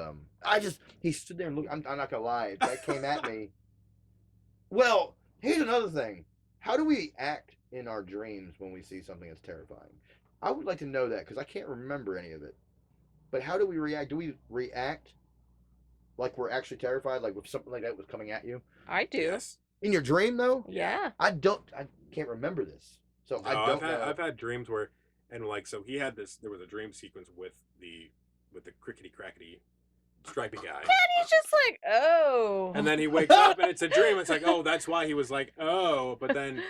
he stood there and looked. I'm not gonna lie. That came at me. Well, here's another thing. How do we act in our dreams when we see something that's terrifying? I would like to know that because I can't remember any of it. But how do we react? Do we react like we're actually terrified, like if something like that was coming at you? I do. Yes. In your dream, though? Yeah. I can't remember this. So I No, don't know. I've had dreams where, and like, so he had this. There was a dream sequence with the crickety crackety stripy guy, And he's just like, oh. and then he wakes up and it's a dream. It's like, oh, that's why he was like, oh, but then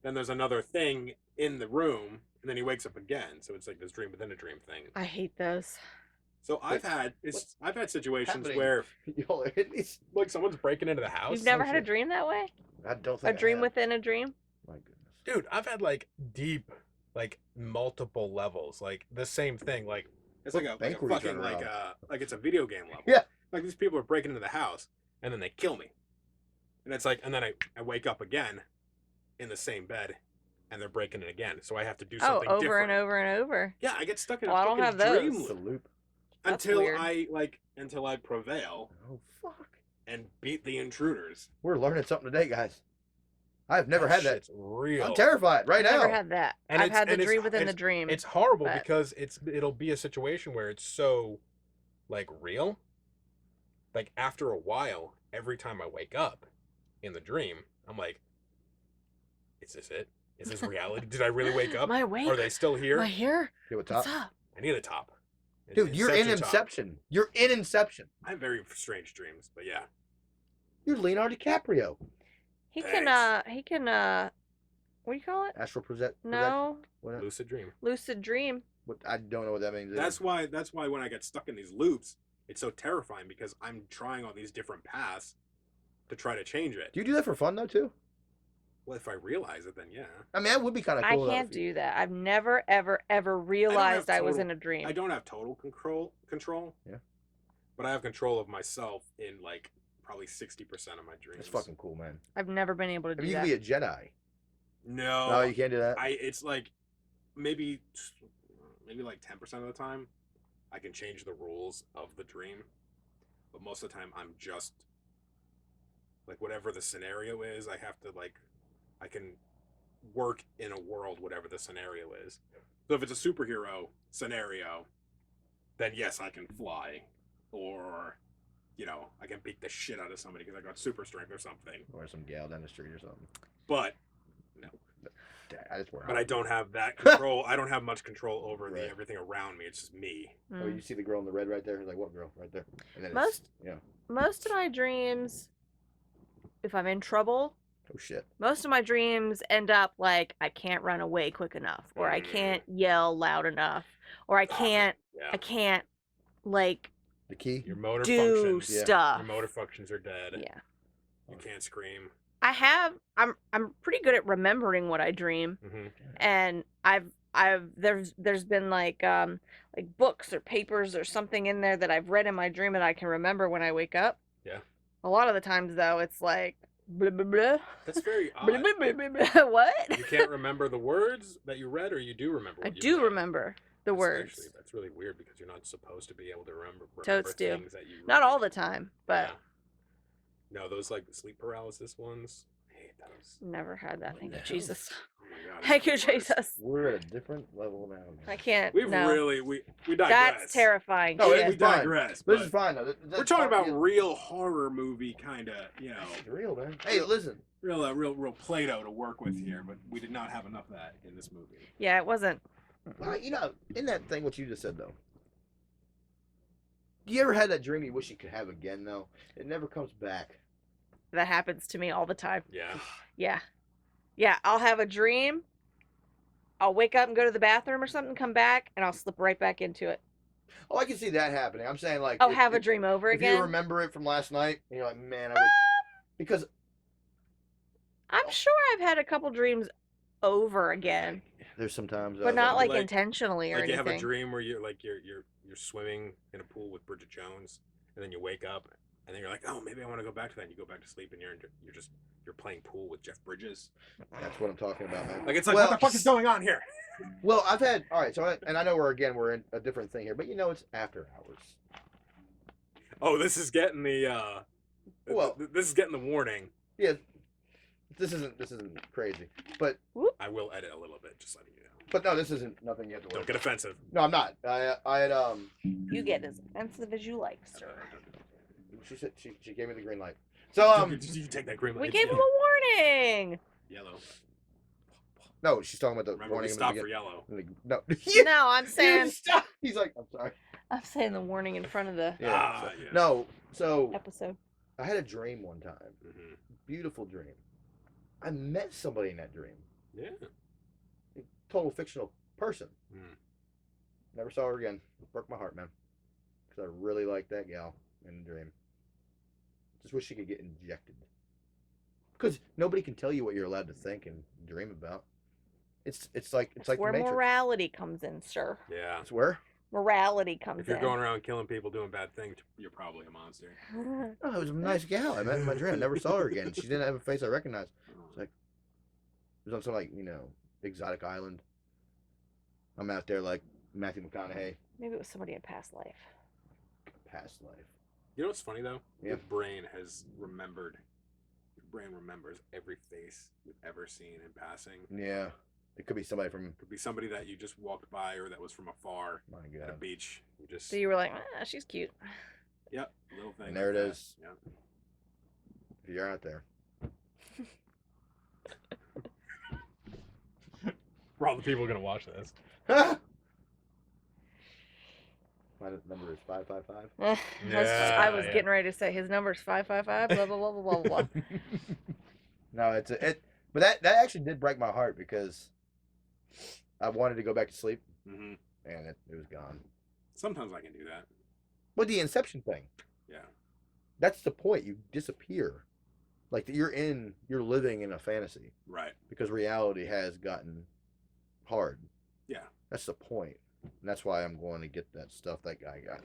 there's another thing in the room, and then he wakes up again. So it's like this dream within a dream thing. I hate those. So I've had situations happening? where Y'all are it's, like someone's breaking into the house. You've never had a shit. dream that way? I don't A think dream I have. within a dream? My goodness. Dude, I've had like deep, like multiple levels, like the same thing, like. It's like a bank were you fucking trying to like it's a video game level. Yeah. Like these people are breaking into the house and then they kill me. And it's like, and then I wake up again in the same bed and they're breaking it again. So I have to do Oh, something over different. and over and over. Yeah, I get stuck in Well, I a don't fucking have dream those. It's a loop loop. That's until weird. until I prevail Oh fuck. and beat the intruders. We're learning something today, guys. I've never That had that. shit's real. I'm terrified right I've now. never had that. And I've it's- had the and it's- dream within the it's- dream. It's horrible but- because it'll be a situation where it's so like real. Like after a while, every time I wake up in the dream, I'm like, is this it? Is this reality? Did I really wake up? Am I awake? Are they still here? Am I here? Hey, what's What's up? up? I need a top. Dude, you're in top. Inception. You're in Inception. I have very strange dreams, but yeah. You're Leonardo DiCaprio. He Thanks. what do you call it? Astral project. No. What, Lucid dream. Lucid dream. what? I don't know what that means. That's why when I get stuck in these loops, it's so terrifying because I'm trying all these different paths to try to change it. Do you do that for fun though too? Well, if I realize it, then yeah. I mean, that would be kind of cool. I can't do that. I've never, ever, ever realized I was total- in a dream. I don't have total control. Yeah. But I have control of myself in like probably 60% of my dreams. That's fucking cool, man. I've never been able to I do mean, you that. can be a Jedi. No. No, you can't do that. It's like maybe like 10% of the time I can change the rules of the dream. But most of the time I'm just like whatever the scenario is, I have to like I can work in a world whatever the scenario is. So if it's a superhero scenario, then yes, I can fly, or you know, I can beat the shit out of somebody because I got super strength or something. Or some gal down the street or something. But no, That's where. but I don't have that control. I don't have much control over Right. everything around me. It's just me. Oh, Mm. you see the girl in the red right there? It's like, what girl? Right there. And then Most- it's, yeah. Most of my dreams, if I'm in trouble, Oh shit. most of my dreams end up like I can't run away quick enough, or I can't yell loud enough, or I can't Yeah. like The key. Your motor do functions. Yeah. stuff. Your motor functions are dead. Yeah. You can't scream. I'm pretty good at remembering what I dream, Hmm. and there's been like books or papers or something in there that I've read in my dream and I can remember when I wake up. Yeah. A lot of the times though, it's like blah blah blah. That's very Blah, odd. blah, blah, blah, blah. What? You can't remember the words that you read, or you do remember. I What you do read? remember the That's words. Actually, that's really weird because you're not supposed to be able to remember Totes do. things that you. Not read. all the time, but Yeah. No, those like sleep paralysis ones. I hate those. Never had that. What Thank the you, hell? Jesus. Oh my god. Thank you, it's the worst. Jesus. We're at a different level now. I can't. We've no. really we digress. That's terrifying. No, shit. it We is fine. digress. This But is fine though. we're talking about real horror movie kind of, It's real, man. Hey, listen. real Play-Doh to work with here, but we did not have enough of that in this movie. Yeah, it wasn't. Well, in that thing, what you just said though. You ever had that dream you wish you could have again though? It never comes back. That happens to me all the time. Yeah. Yeah. Yeah, I'll have a dream. I'll wake up and go to the bathroom or something, come back, and I'll slip right back into it. Oh, I can see that happening. I'm saying like. Oh, have a dream over if again? you remember it from last night, and you're like, man, I would. Because I'm sure I've had a couple dreams over again, there's sometimes. but not like like- intentionally or Like you anything. have a dream where you're swimming in a pool with Bridget Jones, and then you wake up, and then you're like, oh, maybe I want to go back to that. And you go back to sleep, and you're playing pool with Jeff Bridges. That's what I'm talking about, man. Like it's like, Well, what the fuck is going on here? Well, I've had. All right, and I know we're in a different thing here, but it's after hours. Oh, this is getting the Well- this is getting the warning. Yeah. This isn't crazy, but I will edit a little bit, just letting you know. but no, this isn't nothing you have to worry Don't get about. offensive. No, I'm not. I had You get as offensive as you like, sir. She said she gave me the green light. So Did you take that green light? We gave him a warning. Yellow. no, she's talking about the Remember, we warning. in the stopped for beginning. yellow. No, No, I'm saying stop. He's like, I'm sorry. the warning in front of the Yeah. Yeah. No, so episode. I had a dream one time. Mhm. Beautiful dream. I met somebody in that dream. Yeah. Total fictional person. Mm. Never saw her again. Broke my heart, man. Because I really liked that gal in the dream. Just wish she could get injected. Because nobody can tell you what you're allowed to think and dream about. It's like That's the where Matrix. morality comes in, sir. Yeah. It's where? Morality comes If you're in. going around killing people doing bad things, you're probably a monster. Oh, it was a nice gal I met in my dream. I never saw her again. She didn't have a face I recognized. Like, it was on some exotic island. I'm out there like Matthew McConaughey. Maybe it was somebody in past life. Past life. You know what's funny though? Yeah. Your brain remembers every face you've ever seen in passing. Yeah. It could be somebody from. Could be somebody that you just walked by or that was from afar My at a God. beach. You just So you were like, she's cute. Yep, little thing. And there like it that. is. Yep. If you're out there. For all the people gonna watch this. My number is 555. I was Yeah. getting ready to say his number's 555. Blah blah blah blah blah blah. No, but that actually did break my heart because I wanted to go back to sleep Mm-hmm. and it was gone. Sometimes I can do that. But the Inception thing, Yeah. that's the point. You disappear. Like you're living in a fantasy Right. because reality has gotten hard. Yeah. That's the point. And that's why I'm going to get that stuff that guy got.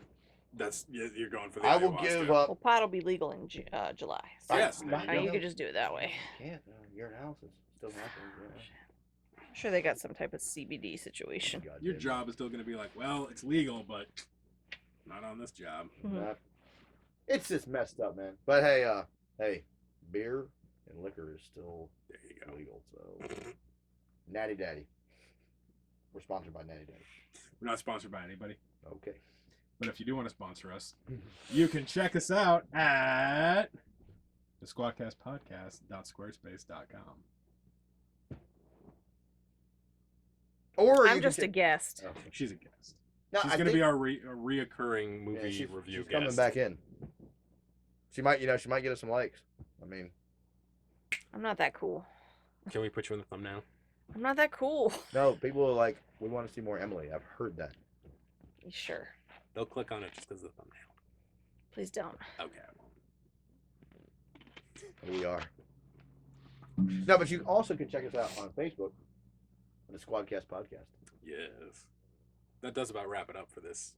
You're going for the I will ayahuasca. give up. Well, pot will be legal in July. So Yes, there you you go. could just do it that way. Can't. Your house is still happening. I'm sure they got some type of CBD situation. God Your damn it. job is still gonna be like, well, it's legal, but not on this job. Not- It's just messed up, man. But hey, beer and liquor is still There you go. legal. So, Natty Daddy. We're sponsored by Natty Daddy. We're not sponsored by anybody, Okay. but if you do want to sponsor us, you can check us out at theofficial.Squadcast.podcast.com. Or I'm you just a can guest. Oh. She's a guest. No, She's I going to think- be our reoccurring movie yeah, review she's guest. coming back in. She might get us some likes. I mean, I'm not that cool. Can we put you in the thumbnail? I'm not that cool. no, people are like, we want to see more Emily. I've heard that. Sure. They'll click on it just because of the thumbnail. Please don't. Okay. We are. No, but you also can check us out on Facebook, the Squadcast podcast. Yes. That does about wrap it up for this.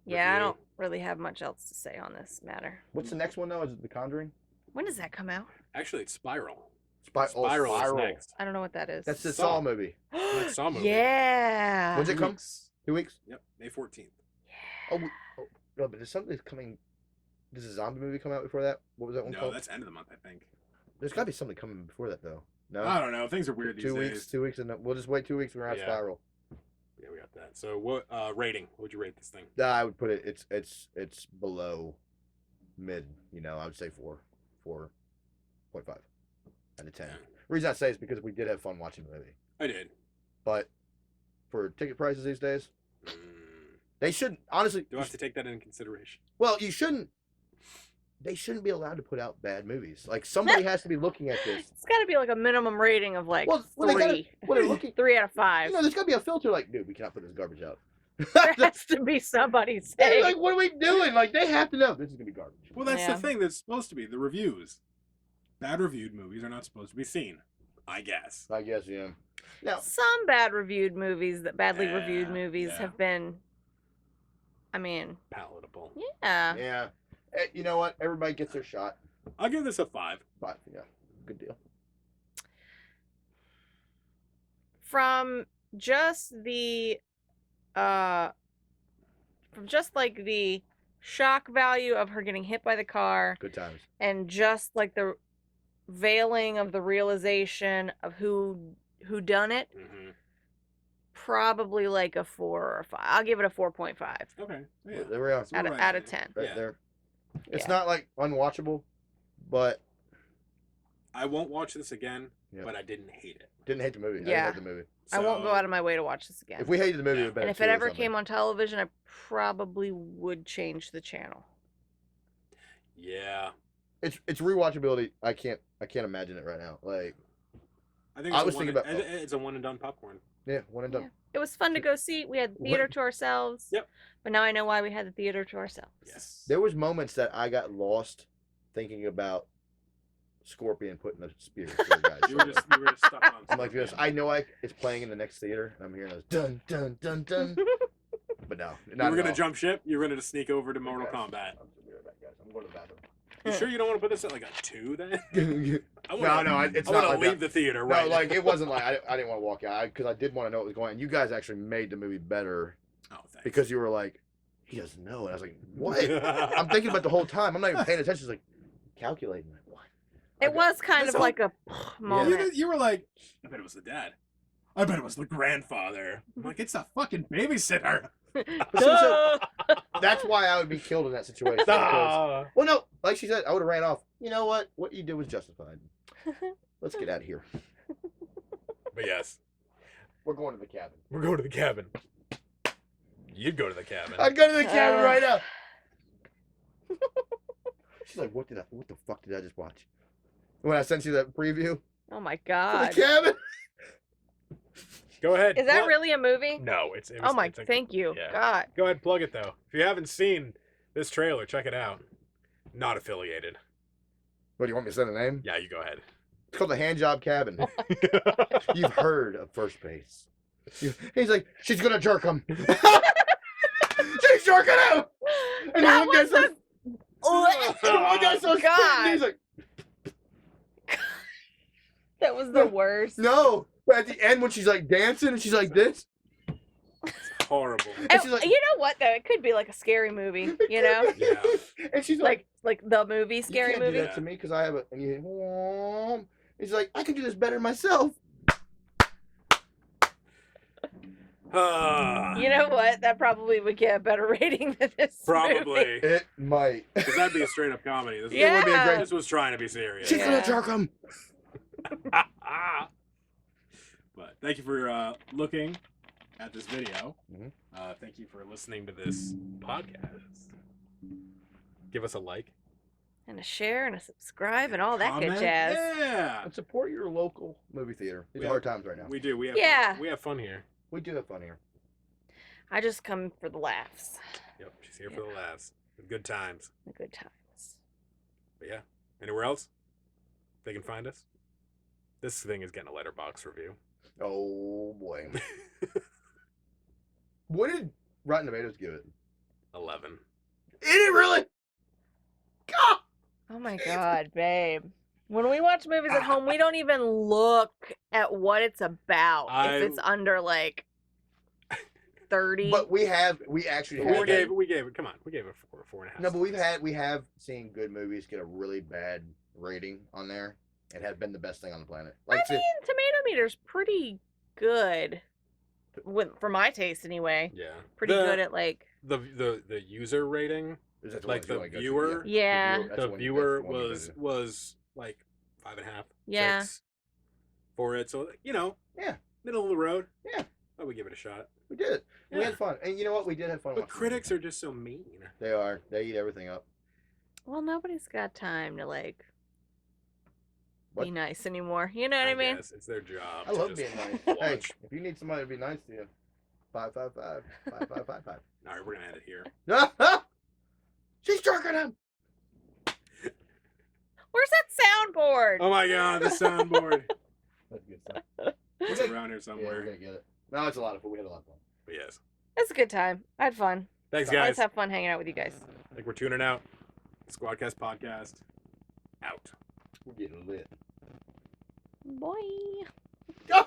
Yeah, I review. don't really have much else to say on this matter. What's the next one though? Is it The Conjuring? When does that come out? Actually, it's Spiral. Spiral. is next. I don't know what that is. That's the Saw. Saw movie. Next Saw movie. Yeah. When's it 2 come? weeks. 2 weeks? Yep, May 14th. Oh, no, but there's something that's coming. Does a zombie movie come out before that? What was that one No, called? that's end of the month, I think. There's got to be something coming before that, though. No? I don't know. Things are weird these 2 days. weeks, 2 weeks, and we'll just wait 2 weeks and we're out Yeah. Spiral. Yeah, we got that. So what rating? What would you rate this thing? I would put it, it's below mid, I would say 4.5 out of 10. Yeah. Reason I say is because we did have fun watching the movie. I did. But for ticket prices these days, Mm. they shouldn't, honestly, Do I have to take that into consideration? well, they shouldn't be allowed to put out bad movies. Like, somebody has to be looking at this. It's got to be like a minimum rating of like Well, they 3. gotta, when they're looking, 3 out of 5. there's got to be a filter like, dude, we cannot put this garbage out. There has to be somebody They're saying. like, what are we doing? Like, they have to know this is going to be garbage. Well, that's Yeah. the thing that's supposed to be the reviews. Bad reviewed movies are not supposed to be seen, I guess. I guess, yeah. Now, Some badly reviewed movies Yeah. have been, I mean, Palatable. yeah. yeah. You know what? Everybody gets their shot. I'll give this a 5. But, yeah, good deal. From just the like the shock value of her getting hit by the car Good times. and just like the veiling of the realization of who done it, Mm-hmm. probably like a 4 or a 5. I'll give it a 4.5 Okay. Yeah. There we are. So we're out of, right out of there. 10. Right Yeah. there. It's Yeah. not like unwatchable, but I won't watch this again, Yeah. but I didn't hate it. didn't hate the movie. I Yeah. didn't hate the movie. I won't go So- out of my way to watch this again. If we hated the movie, Yeah. it would have been And a if 2 it or ever something. came on television, I probably would change the channel. Yeah. It's rewatchability. I can't imagine it right now. Like, I think I it's was a one, thinking about- it's a one and done popcorn. yeah, one and done. Yeah. It was fun to go see. We had the theater to ourselves. Yep. But now I know why we had the theater to ourselves. Yes. There was moments that I got lost thinking about Scorpion putting a spear through a guy's You were shoulder. just stuck on. I'm like this. Scorpion. I know it's playing in the next theater, and I'm hearing those dun dun dun dun. But no, You not were at gonna all. jump ship. You were gonna sneak over to Mortal Guys, Kombat. I'm be right back, guys. I'm going to the bathroom. You sure you don't want to put this at like a 2 then? I No, wanna, it's I not want like to leave that. the theater No, right. like now. it wasn't like I didn't want to walk out because I did want to know what was going on. And you guys actually made the movie better Oh, thanks. because you were like, he doesn't know, and I was like, what? I'm thinking about the whole time. I'm not even paying attention. It's like calculating. Like what? It Okay. was kind That's of all- like a moment. You were like, I bet it was the dad. I bet it was the grandfather. I'm like, it's a fucking babysitter. So- That's why I would be killed in that situation. because- Ah. well, no, like she said, I would have ran off. You know what? What you did was justified. Let's get out of here. But yes, We're going to the cabin. we're going to the cabin. You'd go to the cabin. I'd go to the cabin Uh. right now. She's like, what the fuck did I just watch? When I sent you that preview Oh my for god. the cabin. Go ahead. Is that plug- really a movie? No, it's. Oh my, it's a- thank you. yeah. God. Go ahead, plug it though. If you haven't seen this trailer, check it out. Not affiliated. What do you want me to send a name? Yeah, you go ahead. It's called the Hand Job Cabin. You've heard of First Base. He's like, she's gonna jerk him. She's jerking him. And That the one was guy's a... and the one guy's so God. He's like, That was the worst. no. But at the end, when she's like dancing and she's like this, Horrible. and she's like, You know what though? It could be like a scary movie. You know, Yeah. and she's like, like the movie, scary you can't movie. do that to me because I have a. And you, he's like, I can do this better myself. You know what? That probably would get a better rating than this. Probably. movie. It might. Because that'd be a straight up comedy. This, Yeah. It would be a great. this was trying to be serious. She's Yeah. gonna jerk him. But thank you for looking at this video. Mhm. Thank you for listening to this podcast. Give us a like. And a share and a subscribe and all that good Comment. jazz. Yeah. And support your local movie theater. These are Yeah. hard times right now. We do. We have Yeah. fun. We have fun here. We do have fun here. I just come for the laughs, Yep. She's here for the laughs. The good times. the good times. But yeah. Anywhere else? They can find us. This thing is getting a letterbox review. Oh boy. What did Rotten Tomatoes give it? 11. Is it really? God! Oh my god, babe. When we watch movies at home, we don't even look at what it's about. If it's under like 30. But we actually We have. gave it. Come on, we gave it 4.5. No, but we have seen good movies get a really bad rating on there. It had been the best thing on the planet. I Like, mean, tomato meter's pretty good, for my taste anyway. Yeah. Pretty good at the user rating, is that like one you the wanna go to? viewer. Yeah. That's The one viewer that's one you go was to. was like 5.5, Yeah. 6 for it. So Yeah. middle of the road. Yeah. I would give it a shot. We did. We Yeah. had fun, and you know what? We did have fun. But watching critics are just so mean. They are. They eat everything up. Well, nobody's got time to like What? be nice anymore. You know what I mean? Guess it's their job. I to love just being nice. Hey, watch. if you need somebody to be nice to you, 555 5555. All right, we're gonna end it here. She's jerking him. Where's that soundboard? Oh my god, the soundboard. That's good stuff. It's Okay. around here Yeah, we're somewhere. gonna get it. No, it's a lot of fun. We had a lot of fun. But yes. It's a good time. I had fun. Thanks, I guys. always have fun hanging out with you guys. I think we're tuning out. Squadcast podcast. Out. We're getting lit. Boy. Yeah.